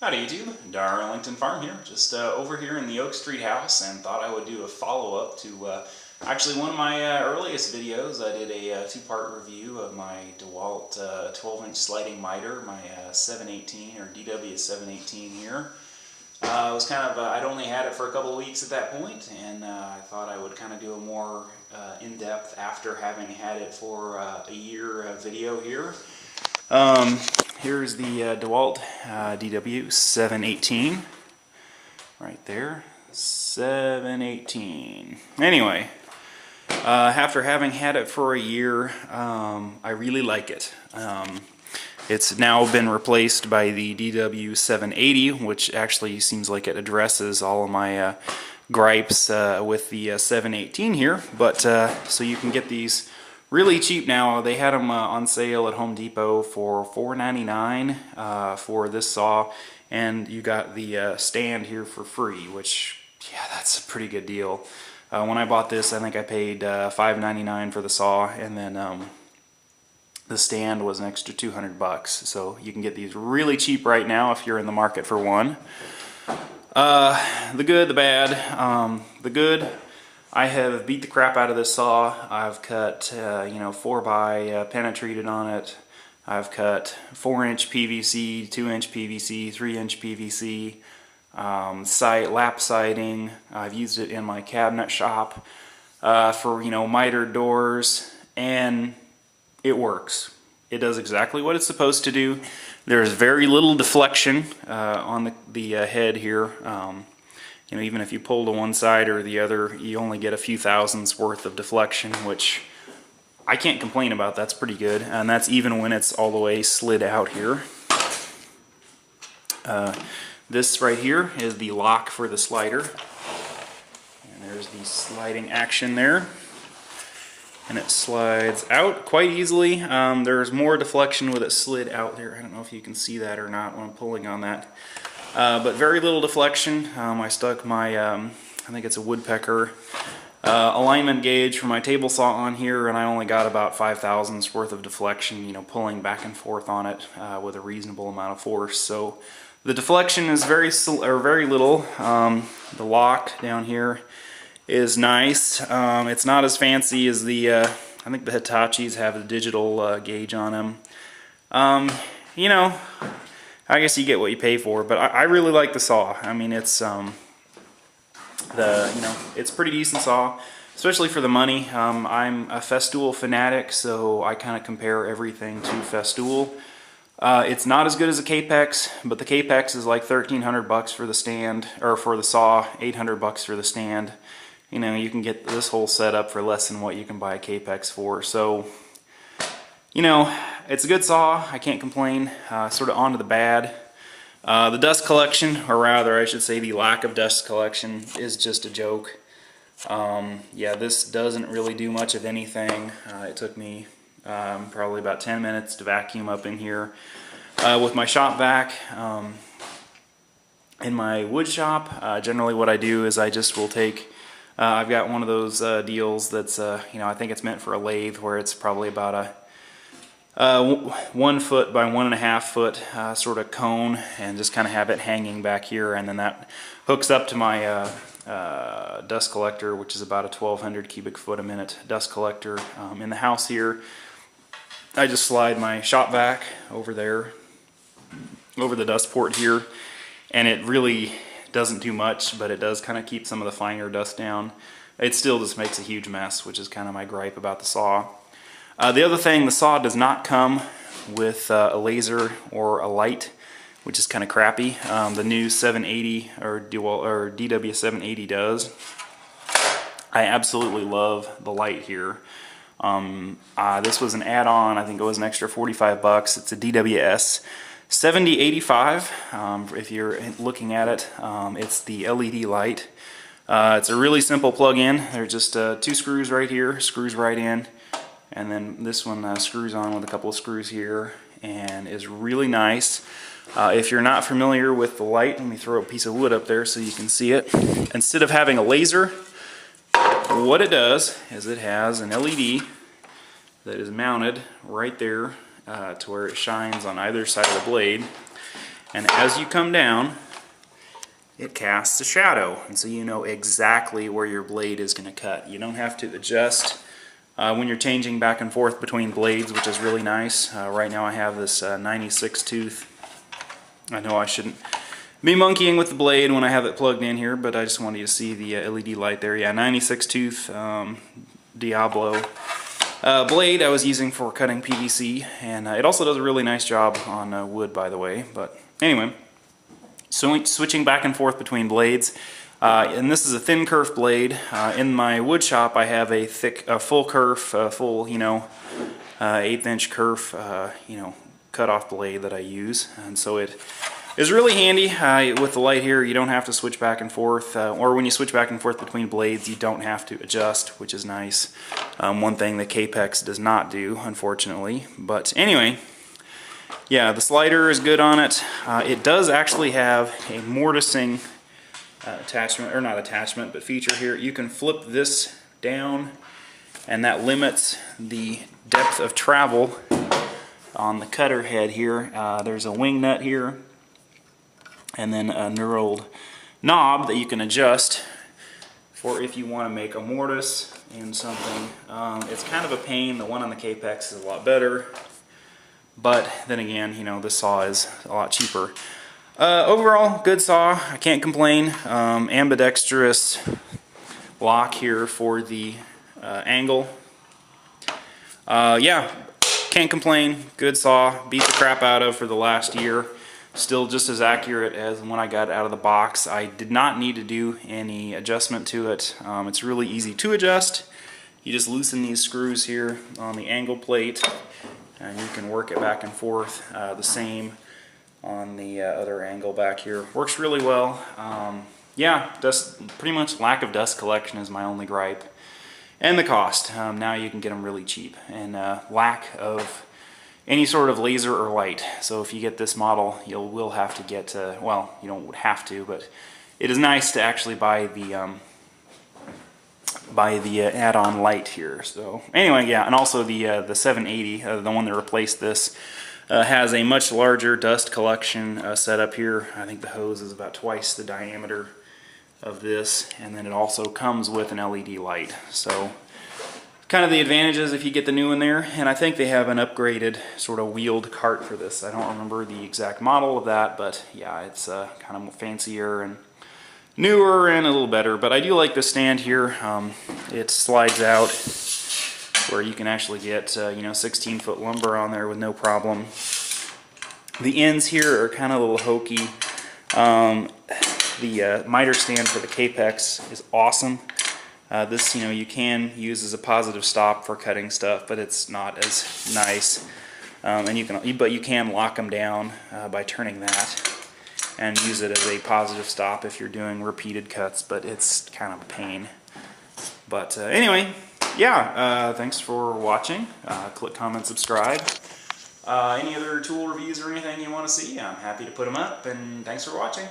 Howdy YouTube, Darlington Farm here, just over here in the Oak Street house, and thought I would do a follow-up to actually one of my earliest videos. I did a two-part review of my Dewalt 12-inch sliding miter, my 718 or DW 718 here. It was kind of, I'd only had it for a couple of weeks at that point, and I thought I would kind of do a more in-depth after having had it for a year video here. Here's the Dewalt DW 718 right there, 718. Anyway, after having had it for a year, I really like it. It's now been replaced by the DW 780, which actually seems like it addresses all of my gripes with the 718 here. But so you can get these really cheap now. They had them on sale at Home Depot for $4.99 for this saw, and you got the stand here for free, which, yeah, that's a pretty good deal. When I bought this, I think I paid $5.99 for the saw, and then the stand was an extra 200 bucks. So you can get these really cheap right now if you're in the market for one. The good, the bad. The good, I have beat the crap out of this saw. I've cut 4x penetrated on it. I've cut 4-inch PVC, 2-inch PVC, 3-inch PVC, lap siding. I've used it in my cabinet shop for mitered doors, and it works. It does exactly what it's supposed to do. There's very little deflection on the head here. Even if you pull to one side or the other, you only get a few thousandths worth of deflection, which I can't complain about. That's pretty good, and that's even when it's all the way slid out here. This right here is the lock for the slider, and there's the sliding action there, and it slides out quite easily. There's more deflection with it slid out there. I don't know if you can see that or not when I'm pulling on that. But very little deflection. I stuck my, I think it's a woodpecker alignment gauge for my table saw on here, and I only got about 5 thousandths worth of deflection, pulling back and forth on it with a reasonable amount of force. So the deflection is very little. The lock down here is nice. It's not as fancy as the, I think the Hitachis have a digital gauge on them. I guess you get what you pay for, but I really like the saw. I mean, it's it's a pretty decent saw, especially for the money. I'm a Festool fanatic, so I kind of compare everything to Festool. It's not as good as a Capex, but the Capex is like 1,300 bucks for the stand, or for the saw, 800 bucks for the stand. You can get this whole setup for less than what you can buy a Capex for. So, it's a good saw. I can't complain. Sort of on to the bad. The dust collection, or rather I should say the lack of dust collection, is just a joke. Yeah, this doesn't really do much of anything. It took me probably about 10 minutes to vacuum up in here. With my shop vac, in my wood shop, generally what I do is I just will take, I've got one of those deals that's, I think it's meant for a lathe, where it's probably about a 1 foot by 1.5 foot sort of cone, and just kind of have it hanging back here, and then that hooks up to my dust collector, which is about a 1,200 cubic foot a minute dust collector in the house here. I just slide my shop vac over there, over the dust port here, and it really doesn't do much, but it does kind of keep some of the finer dust down. It still just makes a huge mess, which is kind of my gripe about the saw. The other thing, the saw does not come with a laser or a light, which is kind of crappy. The new 780 or DW 780 does. I absolutely love the light here. This was an add-on. I think it was an extra 45 bucks. It's a DWS 7085. If you're looking at it, it's the LED light. It's a really simple plug-in. There's just 2 screws right here, screws right in. And then this one screws on with a couple of screws here, and is really nice. If you're not familiar with the light, let me throw a piece of wood up there so you can see it. Instead of having a laser, what it does is it has an LED that is mounted right there to where it shines on either side of the blade. And as you come down, it casts a shadow, and so you know exactly where your blade is going to cut. You don't have to adjust when you're changing back and forth between blades, which is really nice. Right now I have this 96 tooth. I know I shouldn't be monkeying with the blade when I have it plugged in here, but I just wanted you to see the LED light there. Yeah, 96 tooth Diablo blade I was using for cutting PVC, and it also does a really nice job on wood, by the way. But anyway, so switching back and forth between blades, and this is a thin kerf blade. In my wood shop I have a full kerf, full, you know, 1/8 inch kerf, you know, cut-off blade that I use, and so it is really handy. With the light here, you don't have to switch back and forth, or when you switch back and forth between blades, you don't have to adjust, which is nice. One thing that Capex does not do, unfortunately. But anyway, yeah, the slider is good on it. It does actually have a mortising attachment, or not attachment, but feature here. You can flip this down, and that limits the depth of travel on the cutter head here. There's a wing nut here, and then a knurled knob that you can adjust for if you want to make a mortise in something. It's kind of a pain. The one on the Capex is a lot better, but then again, you know, this saw is a lot cheaper. Overall, good saw. I can't complain. Ambidextrous lock here for the angle. Yeah, can't complain. Good saw. Beat the crap out of for the last year. Still just as accurate as when I got it out of the box. I did not need to do any adjustment to it. It's really easy to adjust. You just loosen these screws here on the angle plate, and you can work it back and forth. The same on the other angle back here. Works really well. Yeah, pretty much lack of dust collection is my only gripe. And the cost. Now you can get them really cheap. And lack of any sort of laser or light. So if you get this model, you will have to get, well, you don't have to, but it is nice to actually buy the add-on light here. So anyway, yeah, and also the 780, the one that replaced this, has a much larger dust collection setup here. I think the hose is about twice the diameter of this, and then it also comes with an LED light. So kind of the advantages if you get the new one there. And I think they have an upgraded sort of wheeled cart for this. I don't remember the exact model of that, but yeah, it's kind of fancier and newer and a little better. But I do like the stand here. It slides out where you can actually get you know, 16-foot lumber on there with no problem. The ends here are kind of a little hokey. The miter stand for the Capex is awesome. This, you know, you can use as a positive stop for cutting stuff, but it's not as nice. And you can lock them down by turning that, and use it as a positive stop if you're doing repeated cuts. But it's kind of a pain. But anyway, yeah. Thanks for watching. Click, comment, subscribe. Any other tool reviews or anything you want to see, I'm happy to put them up. And thanks for watching.